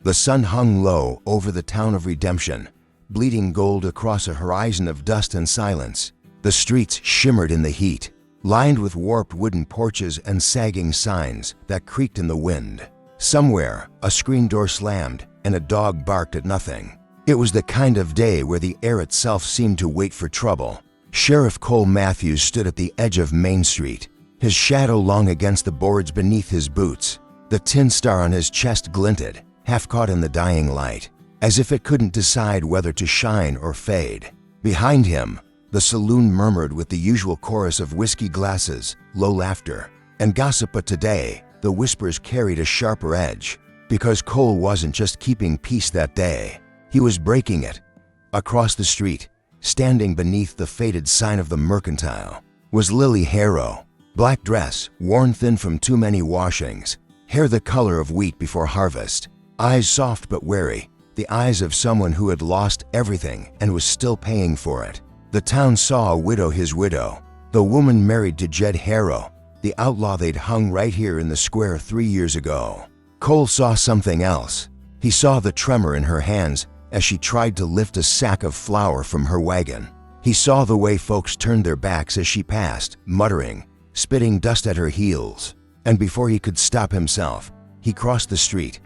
The sun hung low over the town of Redemption, bleeding gold across a horizon of dust and silence. The streets shimmered in the heat, lined with warped wooden porches and sagging signs that creaked in the wind. Somewhere, a screen door slammed and a dog barked at nothing. It was the kind of day where the air itself seemed to wait for trouble. Sheriff Cole Matthews stood at the edge of Main Street, his shadow long against the boards beneath his boots. The tin star on his chest glinted, half caught in the dying light, as if it couldn't decide whether to shine or fade. Behind him, the saloon murmured with the usual chorus of whiskey glasses, low laughter, and gossip. But today, the whispers carried a sharper edge, because Cole wasn't just keeping peace that day. He was breaking it. Across the street, standing beneath the faded sign of the Mercantile, was Lily Harrow. Black dress, worn thin from too many washings, hair the color of wheat before harvest, eyes soft but wary, the eyes of someone who had lost everything and was still paying for it. The town saw a widow his widow, the woman married to Jed Harrow, the outlaw they'd hung right here in the square 3 years ago. Cole saw something else. He saw the tremor in her hands as she tried to lift a sack of flour from her wagon. He saw the way folks turned their backs as she passed, muttering, spitting dust at her heels. And before he could stop himself, he crossed the street,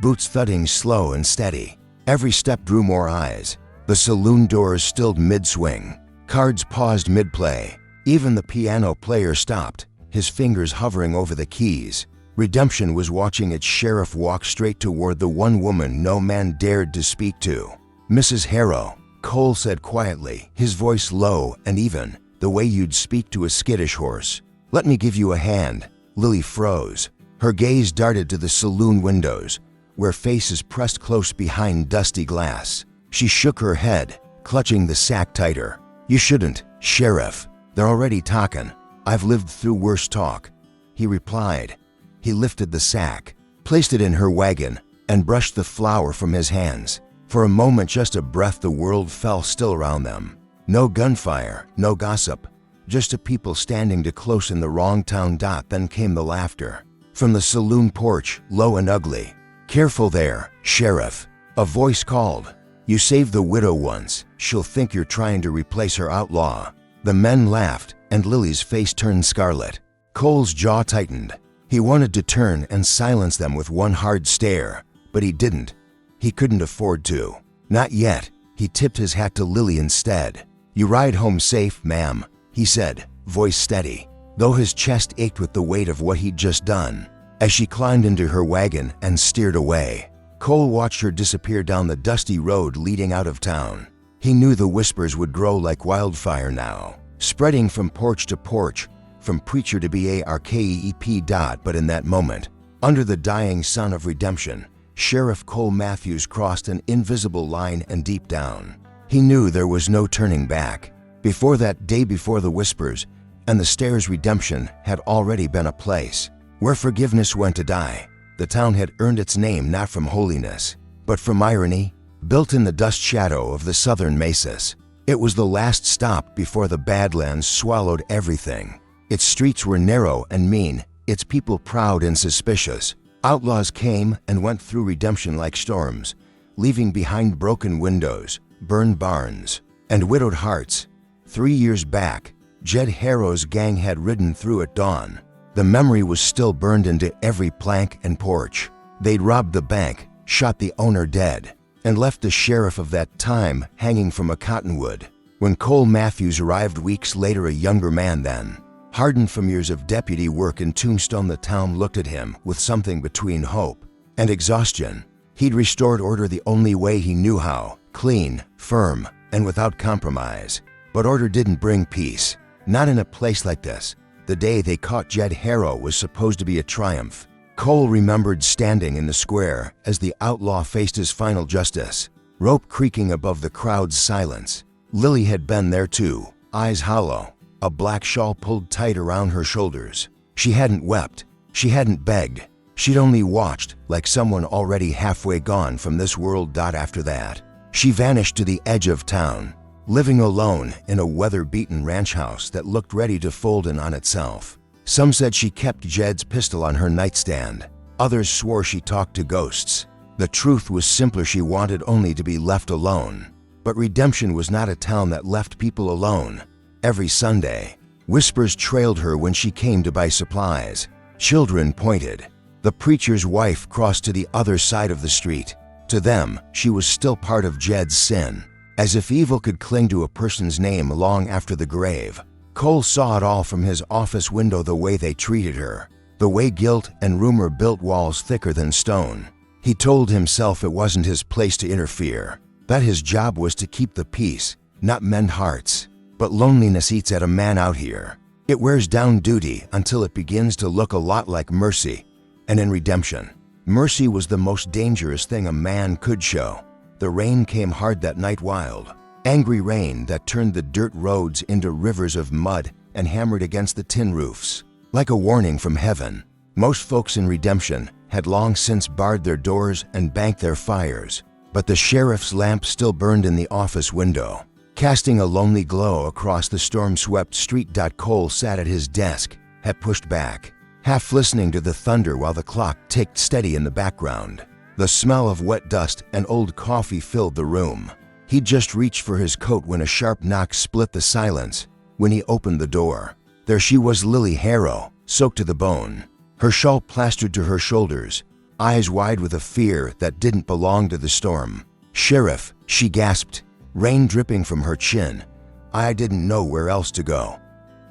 boots thudding slow and steady. Every step drew more eyes. The saloon doors stilled mid-swing. Cards paused mid-play. Even the piano player stopped, his fingers hovering over the keys. Redemption was watching its sheriff walk straight toward the one woman no man dared to speak to. "Mrs. Harrow," Cole said quietly, his voice low and even, the way you'd speak to a skittish horse. "Let me give you a hand." Lily froze. Her gaze darted to the saloon windows, where faces pressed close behind dusty glass. She shook her head, clutching the sack tighter. "You shouldn't, Sheriff. They're already talking. I've lived through worse talk," he replied. He lifted the sack, placed it in her wagon, and brushed the flour from his hands. For a moment, just a breath, the world fell still around them. No gunfire, no gossip, just a people standing too close in the wrong town. Then came the laughter. From the saloon porch, low and ugly. "Careful there, Sheriff," a voice called. "You saved the widow once. She'll think you're trying to replace her, outlaw." The men laughed, and Lily's face turned scarlet. Cole's jaw tightened. He wanted to turn and silence them with one hard stare, but he didn't. He couldn't afford to. Not yet. He tipped his hat to Lily instead. "You ride home safe, ma'am," he said, voice steady, though his chest ached with the weight of what he'd just done. As she climbed into her wagon and steered away, Cole watched her disappear down the dusty road leading out of town. He knew the whispers would grow like wildfire now, spreading from porch to porch, from preacher to barkeep. But in that moment, under the dying sun of redemption, Sheriff Cole Matthews crossed an invisible line and deep down. He knew there was no turning back. Before that day, before the whispers and the stairs, redemption had already been a place where forgiveness went to die. The town had earned its name not from holiness, but from irony, built in the dust shadow of the southern mesas. It was the last stop before the Badlands swallowed everything. Its streets were narrow and mean, its people proud and suspicious. Outlaws came and went through redemption like storms, leaving behind broken windows, burned barns, and widowed hearts. 3 years back, Jed Harrow's gang had ridden through at dawn. The memory was still burned into every plank and porch. They'd robbed the bank, shot the owner dead, and left the sheriff of that time hanging from a cottonwood. When Cole Matthews arrived weeks later, a younger man then, hardened from years of deputy work in Tombstone, the town looked at him with something between hope and exhaustion. He'd restored order the only way he knew how, clean, firm, and without compromise. But order didn't bring peace, not in a place like this. The day they caught Jed Harrow was supposed to be a triumph. Cole remembered standing in the square as the outlaw faced his final justice, rope creaking above the crowd's silence. Lily had been there too, eyes hollow, a black shawl pulled tight around her shoulders. She hadn't wept, she hadn't begged, she'd only watched like someone already halfway gone from this world. After that, she vanished to the edge of town, living alone in a weather-beaten ranch house that looked ready to fold in on itself. Some said she kept Jed's pistol on her nightstand. Others swore she talked to ghosts. The truth was simpler. She wanted only to be left alone. But Redemption was not a town that left people alone. Every Sunday, whispers trailed her when she came to buy supplies. Children pointed. The preacher's wife crossed to the other side of the street. To them, she was still part of Jed's sin. As if evil could cling to a person's name long after the grave. Cole saw it all from his office window, the way they treated her. The way guilt and rumor built walls thicker than stone. He told himself it wasn't his place to interfere. That his job was to keep the peace, not mend hearts. But loneliness eats at a man out here. It wears down duty until it begins to look a lot like mercy. And in Redemption, mercy was the most dangerous thing a man could show. The rain came hard that night, wild, angry rain that turned the dirt roads into rivers of mud and hammered against the tin roofs. Like a warning from heaven, most folks in Redemption had long since barred their doors and banked their fires. But the sheriff's lamp still burned in the office window, casting a lonely glow across the storm-swept street. Cole sat at his desk, head pushed back, half listening to the thunder while the clock ticked steady in the background. The smell of wet dust and old coffee filled the room. He'd just reached for his coat when a sharp knock split the silence. When he opened the door, there she was, Lily Harrow, soaked to the bone, her shawl plastered to her shoulders, eyes wide with a fear that didn't belong to the storm. "Sheriff," she gasped, rain dripping from her chin. "I didn't know where else to go."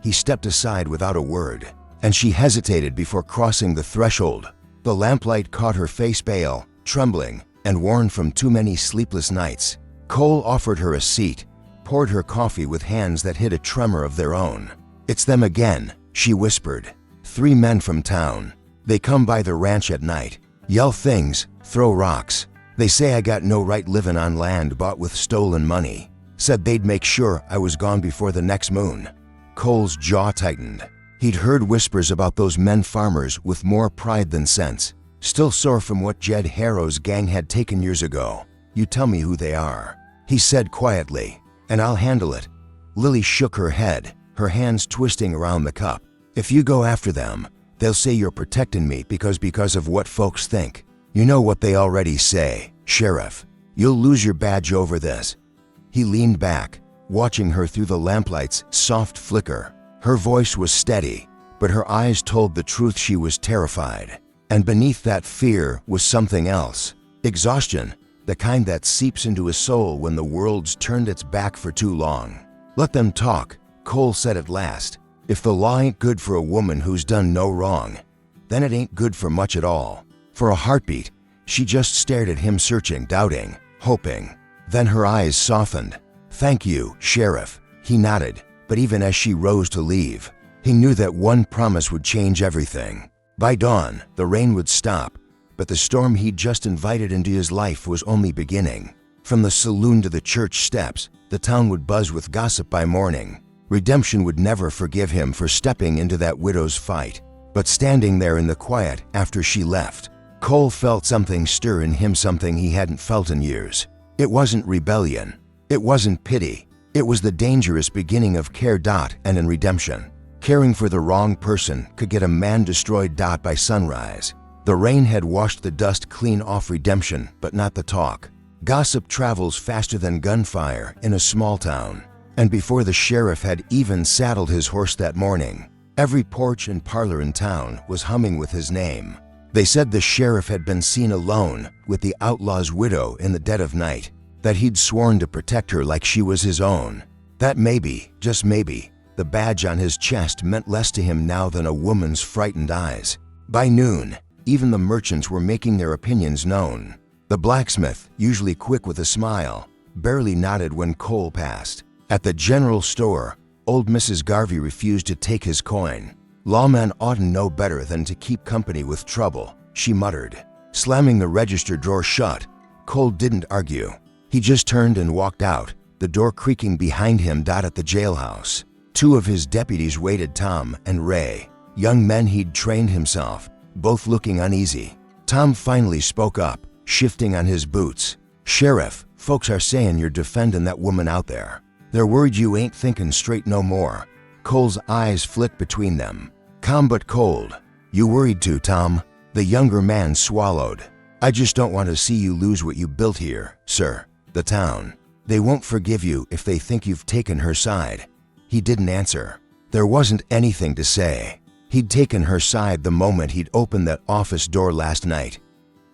He stepped aside without a word, and she hesitated before crossing the threshold. The lamplight caught her face, pale, trembling, and worn from too many sleepless nights. Cole offered her a seat, poured her coffee with hands that hid a tremor of their own. "It's them again," she whispered. "3 men from town. They come by the ranch at night, yell things, throw rocks. They say I got no right living on land bought with stolen money. Said they'd make sure I was gone before the next moon." Cole's jaw tightened. He'd heard whispers about those men, farmers with more pride than sense, still sore from what Jed Harrow's gang had taken years ago. "You tell me who they are," he said quietly, "and I'll handle it." Lily shook her head, her hands twisting around the cup. "If you go after them, they'll say you're protecting me because of what folks think. You know what they already say, Sheriff. You'll lose your badge over this." He leaned back, watching her through the lamplight's soft flicker. Her voice was steady, but her eyes told the truth. She was terrified. And beneath that fear was something else. Exhaustion, the kind that seeps into a soul when the world's turned its back for too long. "Let them talk," Cole said at last. "If the law ain't good for a woman who's done no wrong, then it ain't good for much at all." For a heartbeat, she just stared at him, searching, doubting, hoping. Then her eyes softened. "Thank you, Sheriff," he nodded. But even as she rose to leave, he knew that one promise would change everything. By dawn, the rain would stop, but the storm he'd just invited into his life was only beginning. From the saloon to the church steps, the town would buzz with gossip by morning. Redemption would never forgive him for stepping into that widow's fight. But standing there in the quiet after she left, Cole felt something stir in him, something he hadn't felt in years. It wasn't rebellion. It wasn't pity. It was the dangerous beginning of care. And in Redemption, caring for the wrong person could get a man destroyed. By sunrise, the rain had washed the dust clean off Redemption, but not the talk. Gossip travels faster than gunfire in a small town. And before the sheriff had even saddled his horse that morning, every porch and parlor in town was humming with his name. They said the sheriff had been seen alone with the outlaw's widow in the dead of night, that he'd sworn to protect her like she was his own. That maybe, just maybe, the badge on his chest meant less to him now than a woman's frightened eyes. By noon, even the merchants were making their opinions known. The blacksmith, usually quick with a smile, barely nodded when Cole passed. At the general store, old Mrs. Garvey refused to take his coin. "Lawman ought to know better than to keep company with trouble," she muttered. Slamming the register drawer shut, Cole didn't argue. He just turned and walked out, the door creaking behind him. At the jailhouse, 2 of his deputies waited, Tom and Ray, young men he'd trained himself, both looking uneasy. Tom finally spoke up, shifting on his boots. "Sheriff, folks are saying you're defending that woman out there. They're worried you ain't thinking straight no more." Cole's eyes flicked between them, calm but cold. "You worried too, Tom?" The younger man swallowed. I just don't want to see you lose what you built here, sir. The town. They won't forgive you if they think you've taken her side." He didn't answer. There wasn't anything to say. He'd taken her side the moment he'd opened that office door last night.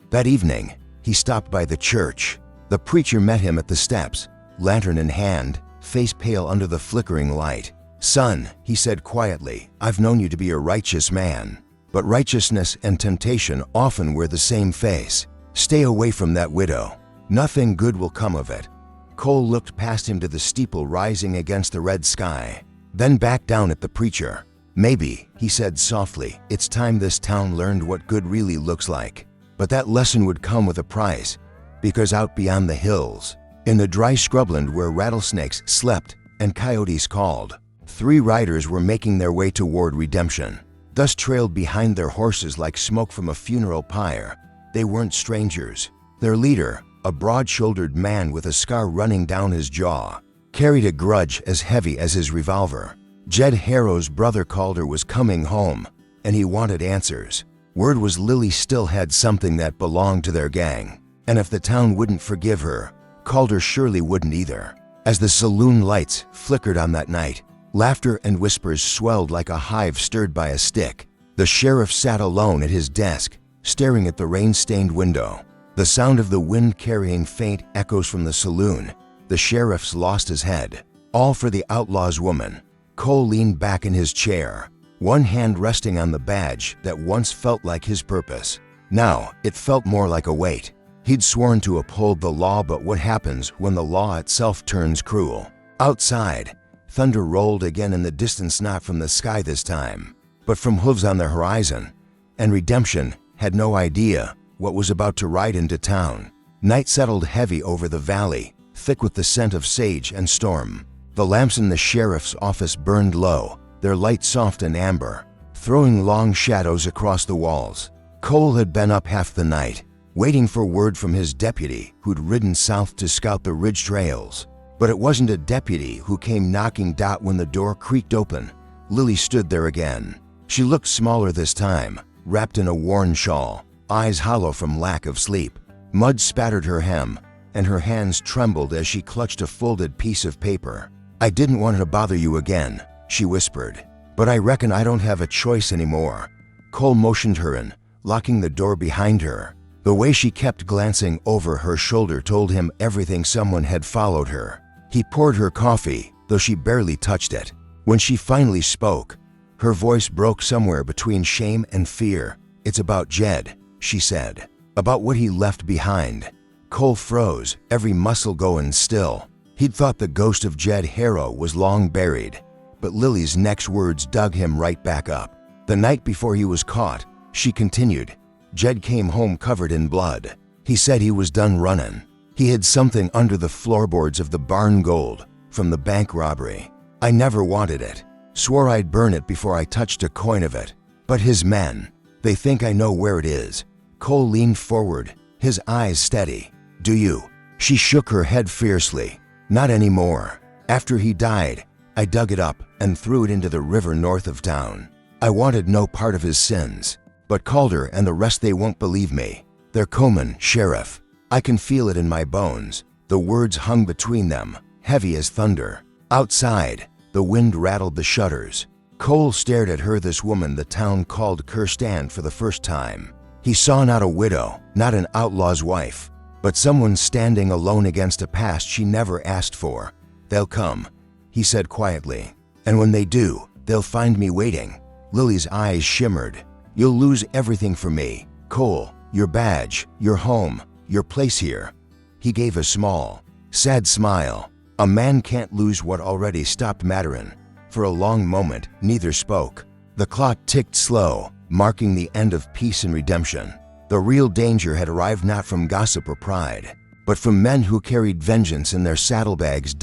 That evening, he stopped by the church. The preacher met him at the steps, lantern in hand, face pale under the flickering light. "Son," he said quietly, "I've known you to be a righteous man. But righteousness and temptation often wear the same face. Stay away from that widow. Nothing good will come of it." Cole looked past him to the steeple rising against the red sky, then back down at the preacher. "Maybe," he said softly, "it's time this town learned what good really looks like. But that lesson would come with a price, because out beyond the hills, in the dry scrubland where rattlesnakes slept and coyotes called, 3 riders were making their way toward redemption. Thus trailed behind their horses like smoke from a funeral pyre. They weren't strangers. Their leader, a broad-shouldered man with a scar running down his jaw, carried a grudge as heavy as his revolver. Jed Harrow's brother Calder was coming home, and he wanted answers. Word was Lily still had something that belonged to their gang, and if the town wouldn't forgive her, Calder surely wouldn't either. As the saloon lights flickered on that night, laughter and whispers swelled like a hive stirred by a stick. The sheriff sat alone at his desk, staring at the rain-stained window. The sound of the wind carrying faint echoes from the saloon. The sheriff's lost his head. All for the outlaw's woman. Cole leaned back in his chair, one hand resting on the badge that once felt like his purpose. Now, it felt more like a weight. He'd sworn to uphold the law, but what happens when the law itself turns cruel? Outside, thunder rolled again in the distance, not from the sky this time, but from hooves on the horizon, and redemption had no idea what was about to ride into town. Night settled heavy over the valley, thick with the scent of sage and storm. The lamps in the sheriff's office burned low, their light soft and amber, throwing long shadows across the walls. Cole had been up half the night, waiting for word from his deputy who'd ridden south to scout the ridge trails. But it wasn't a deputy who came knocking. When the door creaked open, Lily stood there again. She looked smaller this time, wrapped in a worn shawl, eyes hollow from lack of sleep. Mud spattered her hem, and her hands trembled as she clutched a folded piece of paper. "I didn't want to bother you again," she whispered, "but I reckon I don't have a choice anymore." Cole motioned her in, locking the door behind her. The way she kept glancing over her shoulder told him everything. Someone had followed her. He poured her coffee, though she barely touched it. When she finally spoke, her voice broke somewhere between shame and fear. "It's about Jed," she said. "About what he left behind." Cole froze, every muscle going still. He'd thought the ghost of Jed Harrow was long buried, but Lily's next words dug him right back up. "The night before he was caught," she continued, "Jed came home covered in blood. He said he was done running. He hid something under the floorboards of the barn gold from the bank robbery. I never wanted it. Swore I'd burn it before I touched a coin of it. But his men, they think I know where it is." Cole leaned forward, his eyes steady. "Do you?" She shook her head fiercely. "Not anymore. After he died, I dug it up and threw it into the river north of town. I wanted no part of his sins. But Calder and the rest, they won't believe me. They're comin', Sheriff. I can feel it in my bones." The words hung between them, heavy as thunder. Outside, the wind rattled the shutters. Cole stared at her, this woman the town called Kirsten, for the first time. He saw not a widow, not an outlaw's wife, but someone standing alone against a past she never asked for. "They'll come," he said quietly. "And when they do, they'll find me waiting." Lily's eyes shimmered. "You'll lose everything for me, Cole. Your badge, your home, your place here." He gave a small, sad smile. A man can't lose what already stopped mattering. For a long moment, neither spoke. The clock ticked slow, marking the end of peace and redemption. The real danger had arrived, not from gossip or pride, but from men who carried vengeance in their saddlebags.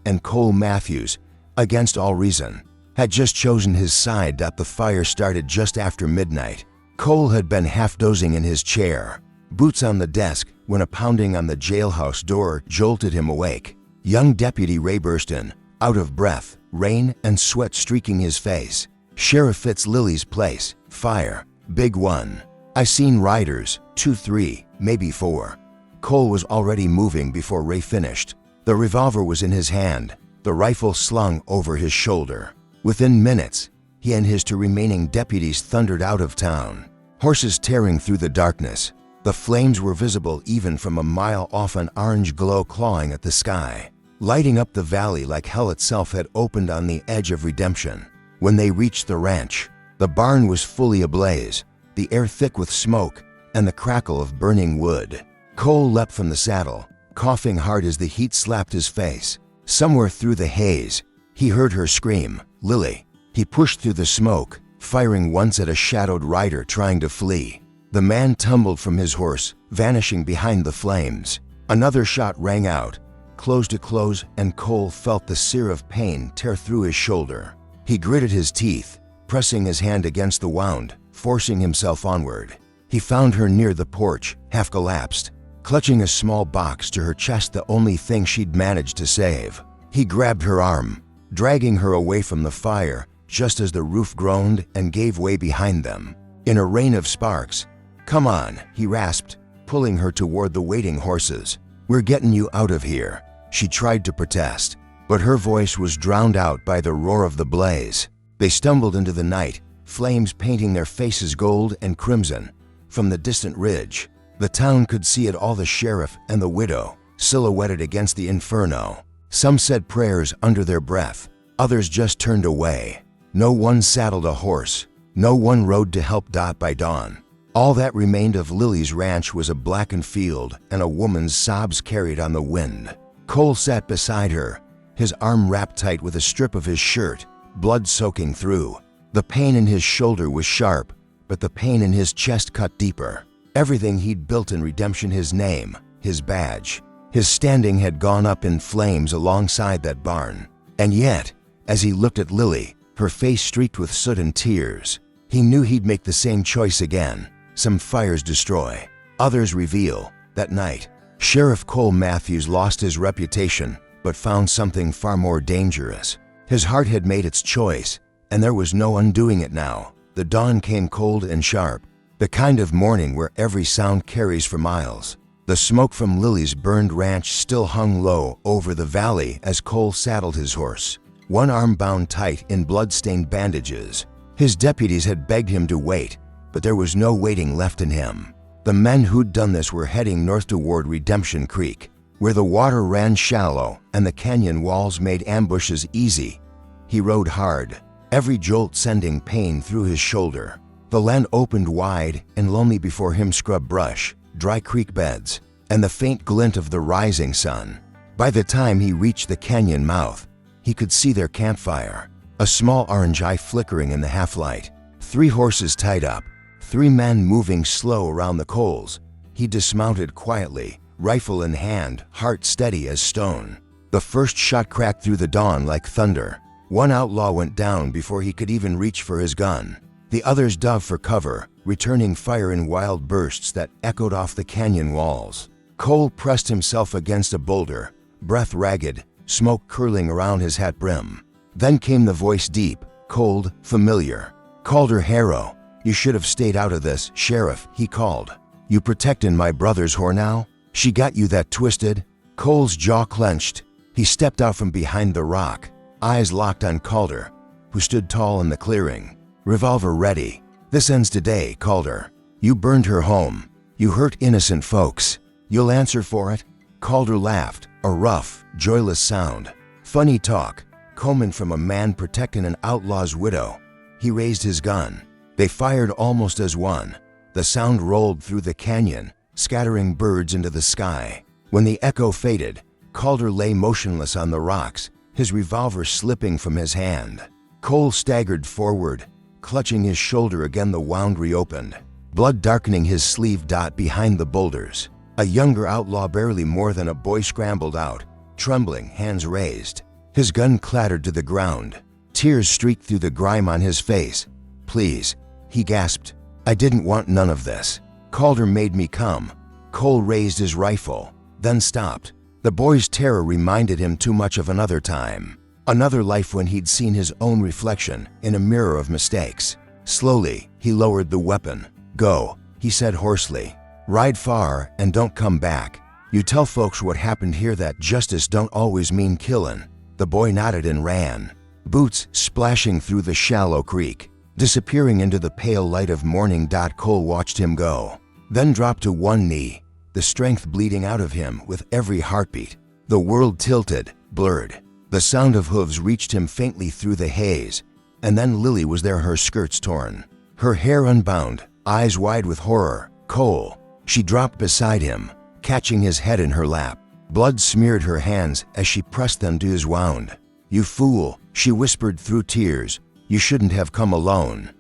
And Cole Matthews, against all reason, had just chosen his side. The fire started just after midnight. Cole had been half dozing in his chair, boots on the desk, when a pounding on the jailhouse door jolted him awake. Young Deputy Ray burst in, out of breath, rain and sweat streaking his face. "Sheriff Fitz, Lily's place. Fire. Big one. I seen riders, 2-3, maybe 4. Cole was already moving before Ray finished. The revolver was in his hand, the rifle slung over his shoulder. Within minutes, he and his 2 remaining deputies thundered out of town, horses tearing through the darkness. The flames were visible even from a mile off, an orange glow clawing at the sky, lighting up the valley like hell itself had opened on the edge of redemption. When they reached the ranch, the barn was fully ablaze, the air thick with smoke and the crackle of burning wood. Cole leapt from the saddle, coughing hard as the heat slapped his face. Somewhere through the haze, he heard her scream, "Lily!" He pushed through the smoke, firing once at a shadowed rider trying to flee. The man tumbled from his horse, vanishing behind the flames. Another shot rang out, close to close, and Cole felt the sear of pain tear through his shoulder. He gritted his teeth, pressing his hand against the wound, forcing himself onward. He found her near the porch, half collapsed, clutching a small box to her chest, the only thing she'd managed to save. He grabbed her arm, dragging her away from the fire, just as the roof groaned and gave way behind them. In a rain of sparks, "Come on," he rasped, pulling her toward the waiting horses. "We're getting you out of here." She tried to protest, but her voice was drowned out by the roar of the blaze. They stumbled into the night, flames painting their faces gold and crimson. From the distant ridge, the town could see it all, the sheriff and the widow, silhouetted against the inferno. Some said prayers under their breath, others just turned away. No one saddled a horse, no one rode to help. By dawn, all that remained of Lily's ranch was a blackened field and a woman's sobs carried on the wind. Cole sat beside her, his arm wrapped tight with a strip of his shirt, blood soaking through. The pain in his shoulder was sharp, but the pain in his chest cut deeper. Everything he'd built in redemption, his name, his badge, his standing, had gone up in flames alongside that barn. And yet, as he looked at Lily, her face streaked with soot and tears, he knew he'd make the same choice again. Some fires destroy, others reveal. That night, Sheriff Cole Matthews lost his reputation, but found something far more dangerous. His heart had made its choice, and there was no undoing it now. The dawn came cold and sharp, the kind of morning where every sound carries for miles. The smoke from Lily's burned ranch still hung low over the valley as Cole saddled his horse, one arm bound tight in blood-stained bandages. His deputies had begged him to wait, but there was no waiting left in him. The men who'd done this were heading north toward Redemption Creek, where the water ran shallow and the canyon walls made ambushes easy. He rode hard, every jolt sending pain through his shoulder. The land opened wide and lonely before him, scrub brush, dry creek beds, and the faint glint of the rising sun. By the time he reached the canyon mouth, he could see their campfire, a small orange eye flickering in the half-light. 3 horses tied up, 3 men moving slow around the coals. He dismounted quietly, rifle in hand, heart steady as stone. The first shot cracked through the dawn like thunder. One outlaw went down before he could even reach for his gun. The others dove for cover, returning fire in wild bursts that echoed off the canyon walls. Cole pressed himself against a boulder, breath ragged, smoke curling around his hat brim. Then came the voice, deep, cold, familiar. "Calder Harrow, you should have stayed out of this, Sheriff," he called. "You protectin' my brother's whore now? She got you that twisted?" Cole's jaw clenched. He stepped out from behind the rock, eyes locked on Calder, who stood tall in the clearing, revolver ready. "This ends today, Calder. You burned her home. You hurt innocent folks. You'll answer for it." Calder laughed, a rough, joyless sound. Funny talk, coming from a man protecting an outlaw's widow. He raised his gun. They fired almost as one. The sound rolled through the canyon, scattering birds into the sky. When the echo faded, Calder lay motionless on the rocks, his revolver slipping from his hand. Cole staggered forward, clutching his shoulder again. The wound reopened, blood darkening his sleeve. Behind the boulders, a younger outlaw, barely more than a boy, scrambled out, trembling, hands raised. His gun clattered to the ground. Tears streaked through the grime on his face. "Please," he gasped. "I didn't want none of this. Calder made me come." Cole raised his rifle, then stopped. The boy's terror reminded him too much of another time, another life when he'd seen his own reflection in a mirror of mistakes. Slowly, he lowered the weapon. "Go," he said hoarsely. Ride far and don't come back. You tell folks what happened here that justice don't always mean killin'." The boy nodded and ran, boots splashing through the shallow creek, disappearing into the pale light of morning. Cole watched him go, then dropped to one knee, the strength bleeding out of him with every heartbeat. The world tilted, blurred. The sound of hooves reached him faintly through the haze, and then Lily was there, her skirts torn, her hair unbound, eyes wide with horror. "Cole." She dropped beside him, catching his head in her lap. Blood smeared her hands as she pressed them to his wound. "You fool," she whispered through tears. "You shouldn't have come alone."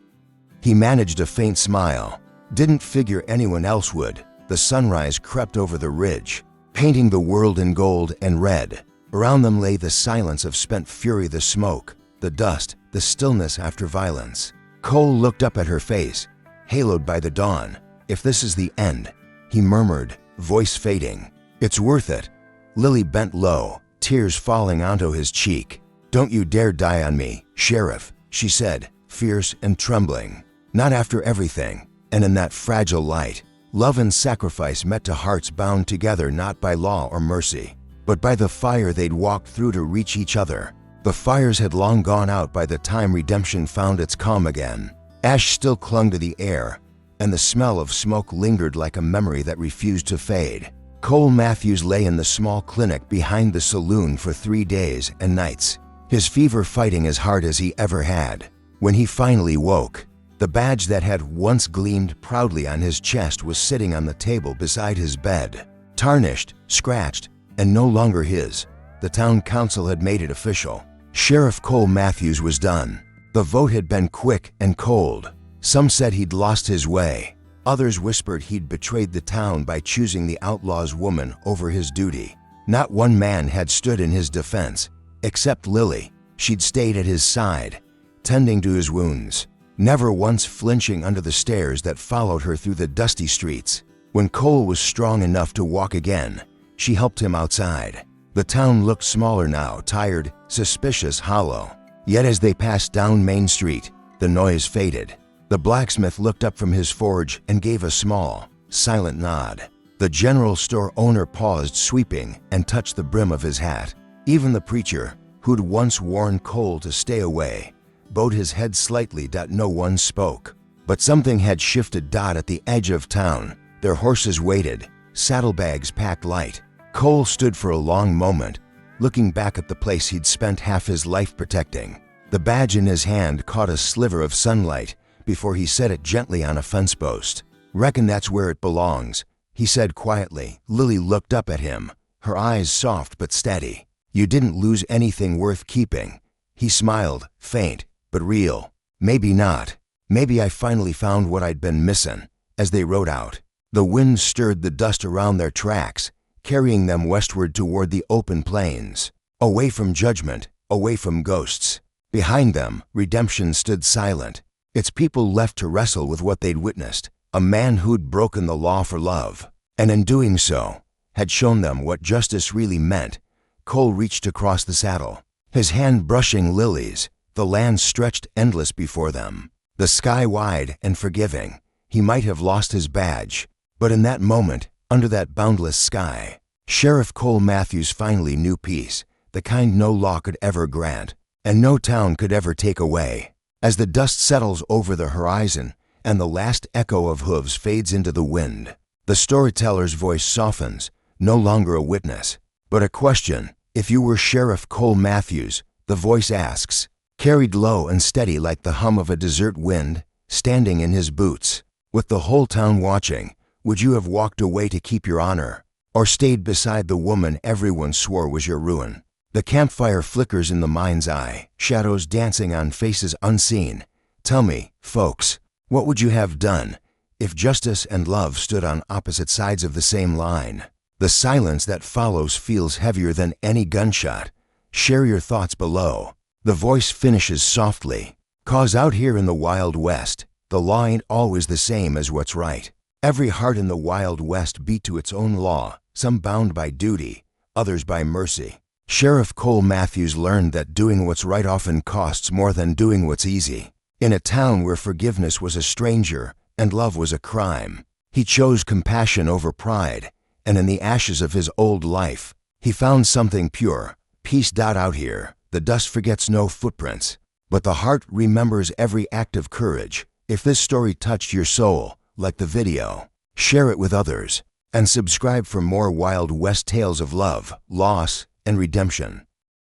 He managed a faint smile. Didn't figure anyone else would. The sunrise crept over the ridge, painting the world in gold and red. Around them lay the silence of spent fury, the smoke, the dust, the stillness after violence. Cole looked up at her face, haloed by the dawn. "If this is the end," he murmured, voice fading, "it's worth it." Lily bent low, tears falling onto his cheek. "Don't you dare die on me, Sheriff," she said, fierce and trembling. "Not after everything." And in that fragile light, love and sacrifice met to hearts bound together not by law or mercy, but by the fire they'd walked through to reach each other. The fires had long gone out by the time redemption found its calm again. Ash still clung to the air, and the smell of smoke lingered like a memory that refused to fade. Cole Matthews lay in the small clinic behind the saloon for 3 days and nights, his fever fighting as hard as he ever had. When he finally woke, the badge that had once gleamed proudly on his chest was sitting on the table beside his bed, tarnished, scratched, and no longer his. The town council had made it official. Sheriff Cole Matthews was done. The vote had been quick and cold. Some said he'd lost his way. Others whispered he'd betrayed the town by choosing the outlaw's woman over his duty. Not one man had stood in his defense, except Lily. She'd stayed at his side, tending to his wounds, never once flinching under the stares that followed her through the dusty streets. When Cole was strong enough to walk again, she helped him outside. The town looked smaller now, tired, suspicious, hollow. Yet as they passed down Main Street, the noise faded. The blacksmith looked up from his forge and gave a small, silent nod. The general store owner paused, sweeping, and touched the brim of his hat. Even the preacher, who'd once warned Cole to stay away, bowed his head slightly. No one spoke. But something had shifted. At the edge of town, their horses waited, saddlebags packed light. Cole stood for a long moment, looking back at the place he'd spent half his life protecting. The badge in his hand caught a sliver of sunlight before he set it gently on a fence post. "Reckon that's where it belongs," he said quietly. Lily looked up at him, her eyes soft but steady. "You didn't lose anything worth keeping." He smiled, faint but real. "Maybe not. Maybe I finally found what I'd been missing." As they rode out, the wind stirred the dust around their tracks, carrying them westward toward the open plains, away from judgment, away from ghosts. Behind them, redemption stood silent, its people left to wrestle with what they'd witnessed, a man who'd broken the law for love, and in doing so, had shown them what justice really meant. Cole reached across the saddle, his hand brushing Lily's. The land stretched endless before them, the sky wide and forgiving. He might have lost his badge, but in that moment, under that boundless sky, Sheriff Cole Matthews finally knew peace, the kind no law could ever grant, and no town could ever take away. As the dust settles over the horizon and the last echo of hooves fades into the wind, the storyteller's voice softens, no longer a witness, but a question. "If you were Sheriff Cole Matthews," the voice asks, carried low and steady like the hum of a desert wind, standing in his boots, with the whole town watching, would you have walked away to keep your honor, or stayed beside the woman everyone swore was your ruin? The campfire flickers in the mind's eye, shadows dancing on faces unseen. Tell me, folks, what would you have done if justice and love stood on opposite sides of the same line? The silence that follows feels heavier than any gunshot. Share your thoughts below. The voice finishes softly. "'Cause out here in the Wild West, the law ain't always the same as what's right. Every heart in the Wild West beat to its own law, some bound by duty, others by mercy." Sheriff Cole Matthews learned that doing what's right often costs more than doing what's easy. In a town where forgiveness was a stranger and love was a crime, He chose compassion over pride, and in the ashes of his old life, he found something pure. Peace. Out here, the dust forgets no footprints, but the heart remembers every act of courage. If this story touched your soul, like the video, share it with others, and subscribe for more Wild West tales of love, loss, and redemption.